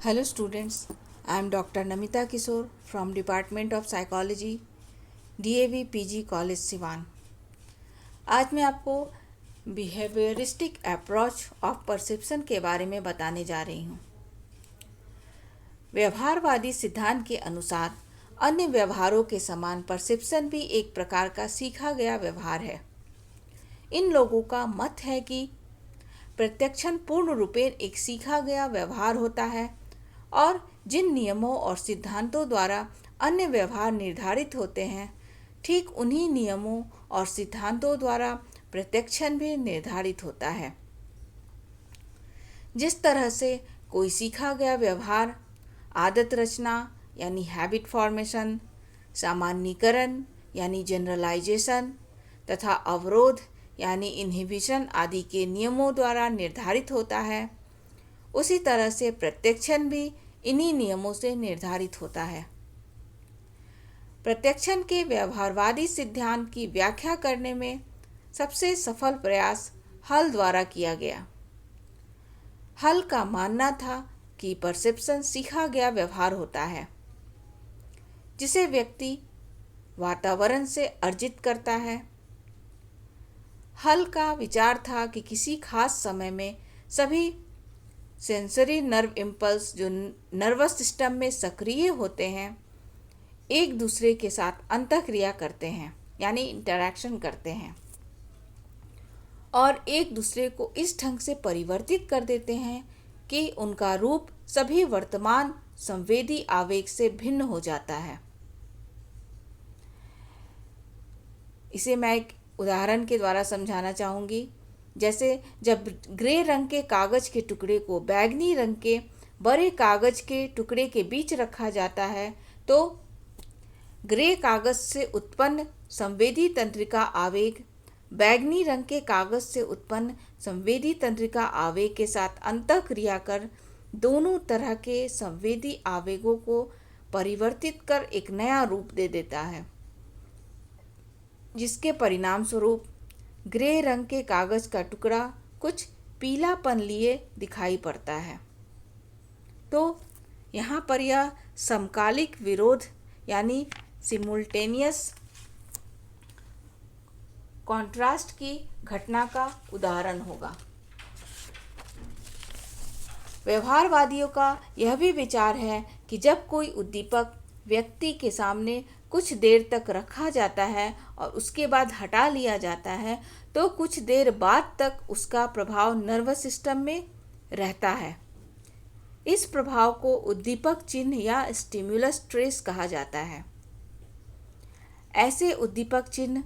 Hello students, I am Dr. Namita Kishore from Department of Psychology, DAV PG College Siwan. आज मैं आपको behaviouristic approach of perception के बारे में बताने जा रही हूँ। व्यवहारवादी सिद्धांत के अनुसार अन्य व्यवहारों के समान परसेप्शन भी एक प्रकार का सीखा गया व्यवहार है। इन लोगों का मत है कि प्रत्यक्षण पूर्ण रूपेण एक सीखा गया व्यवहार होता है और जिन नियमों और सिद्धांतों द्वारा अन्य व्यवहार निर्धारित होते हैं, ठीक उन्हीं नियमों और सिद्धांतों द्वारा प्रत्यक्षण भी निर्धारित होता है। जिस तरह से कोई सीखा गया व्यवहार आदत रचना यानी हैबिट फॉर्मेशन, सामान्यीकरण यानी जनरलाइजेशन तथा अवरोध यानी इन्हिबिशन आदि के नियमों द्वारा निर्धारित होता है, उसी तरह से प्रत्यक्षण भी इन्हीं नियमों से निर्धारित होता है। प्रत्यक्षण के व्यवहारवादी सिद्धांत की व्याख्या करने में सबसे सफल प्रयास हल द्वारा किया गया। हल का मानना था कि परसेप्शन सीखा गया व्यवहार होता है, जिसे व्यक्ति वातावरण से अर्जित करता है। हल का विचार था कि किसी खास समय में सभी सेंसरी नर्व इम्पल्स जो नर्वस सिस्टम में सक्रिय होते हैं, एक दूसरे के साथ अंतःक्रिया करते हैं यानी इंटरैक्शन करते हैं और एक दूसरे को इस ढंग से परिवर्तित कर देते हैं कि उनका रूप सभी वर्तमान संवेदी आवेग से भिन्न हो जाता है। इसे मैं एक उदाहरण के द्वारा समझाना चाहूँगी। जैसे जब ग्रे रंग के कागज के टुकड़े को बैंगनी रंग के बड़े कागज के टुकड़े के बीच रखा जाता है, तो ग्रे कागज से उत्पन्न संवेदी तंत्रिका आवेग बैंगनी रंग के कागज से उत्पन्न संवेदी तंत्रिका आवेग के साथ अंतःक्रिया कर दोनों तरह के संवेदी आवेगों को परिवर्तित कर एक नया रूप दे देता है, जिसके परिणाम स्वरूप ग्रे रंग के कागज का टुकड़ा कुछ पीलापन लिए दिखाई पड़ता है। तो यहाँ पर यह समकालिक विरोध यानी सिमुल्टेनियस कॉन्ट्रास्ट की घटना का उदाहरण होगा। व्यवहारवादियों का यह भी विचार है कि जब कोई उद्दीपक व्यक्ति के सामने कुछ देर तक रखा जाता है और उसके बाद हटा लिया जाता है, तो कुछ देर बाद तक उसका प्रभाव नर्वस सिस्टम में रहता है। इस प्रभाव को उद्दीपक चिन्ह या स्टिमुलस ट्रेस कहा जाता है। ऐसे उद्दीपक चिन्ह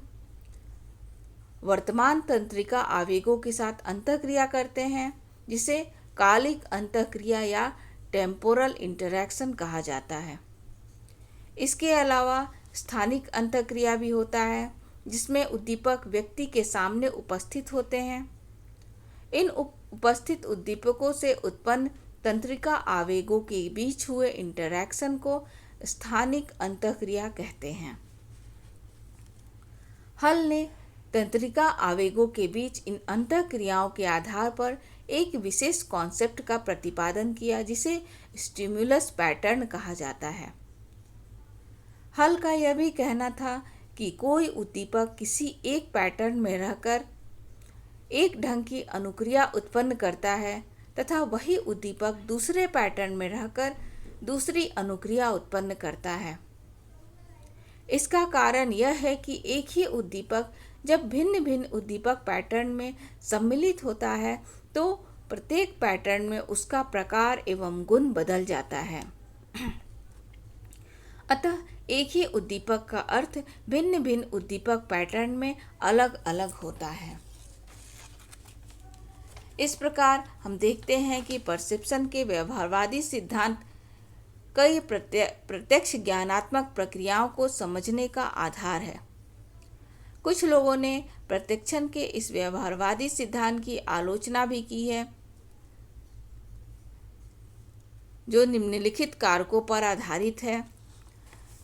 वर्तमान तंत्रिका आवेगों के साथ अंतःक्रिया करते हैं, जिसे कालिक अंतःक्रिया या टेम्पोरल इंटरैक्शन कहा जाता है। इसके अलावा स्थानिक अंतःक्रिया भी होता है, जिसमें उद्दीपक व्यक्ति के सामने उपस्थित होते हैं। इन उपस्थित उद्दीपकों से उत्पन्न तंत्रिका आवेगों के बीच हुए इंटरैक्शन को स्थानिक अंतःक्रिया कहते हैं। हल ने तंत्रिका आवेगों के बीच इन अंतःक्रियाओं के आधार पर एक विशेष कॉन्सेप्ट का प्रतिपादन किया, जिसे स्टिमुलस पैटर्न कहा जाता है। हल का यह भी कहना था कि कोई उद्दीपक किसी एक पैटर्न में रहकर एक ढंग की अनुक्रिया उत्पन्न करता है तथा वही उद्दीपक दूसरे पैटर्न में रहकर दूसरी अनुक्रिया उत्पन्न करता है। इसका कारण यह है कि एक ही उद्दीपक जब भिन्न भिन्न उद्दीपक पैटर्न में सम्मिलित होता है, तो प्रत्येक पैटर्न में उसका प्रकार एवं गुण बदल जाता है। अतः एक ही उद्दीपक का अर्थ भिन्न भिन्न उद्दीपक पैटर्न में अलग अलग होता है। इस प्रकार हम देखते हैं कि परसेप्शन के व्यवहारवादी सिद्धांत कई प्रत्यक्ष ज्ञानात्मक प्रक्रियाओं को समझने का आधार है। कुछ लोगों ने प्रत्यक्षण के इस व्यवहारवादी सिद्धांत की आलोचना भी की है, जो निम्नलिखित कारकों पर आधारित है,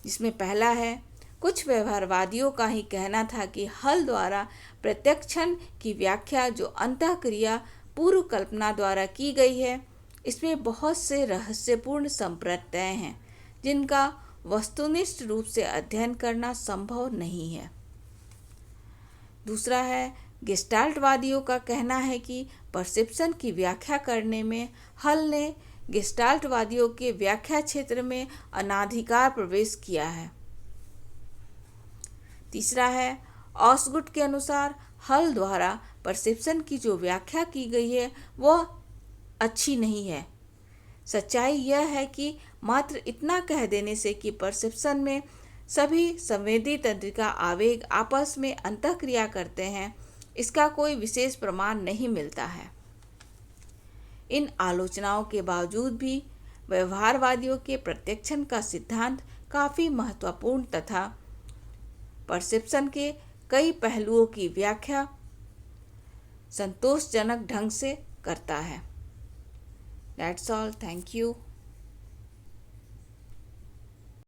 जिसमें पहला है, कुछ व्यवहारवादियों का ही कहना था कि हल द्वारा प्रत्यक्षण की व्याख्या जो अंतःक्रिया पूर्व कल्पना द्वारा की गई है, इसमें बहुत से रहस्यपूर्ण संप्रत्यय हैं जिनका वस्तुनिष्ठ रूप से अध्ययन करना संभव नहीं है। दूसरा है, गेस्टाल्टवादियों का कहना है कि परसेप्शन की व्याख्या करने में हल ने गेस्टाल्टवादियों के व्याख्या क्षेत्र में अनाधिकार प्रवेश किया है। तीसरा है, ऑसगुड के अनुसार हल द्वारा परसेप्शन की जो व्याख्या की गई है वह अच्छी नहीं है। सच्चाई यह है कि मात्र इतना कह देने से कि परसेप्शन में सभी संवेदी तंत्रिका आवेग आपस में अंतःक्रिया करते हैं, इसका कोई विशेष प्रमाण नहीं मिलता है। इन आलोचनाओं के बावजूद भी व्यवहारवादियों के प्रत्यक्षण का सिद्धांत काफ़ी महत्वपूर्ण तथा परसेप्शन के कई पहलुओं की व्याख्या संतोषजनक ढंग से करता है। That's all. Thank you.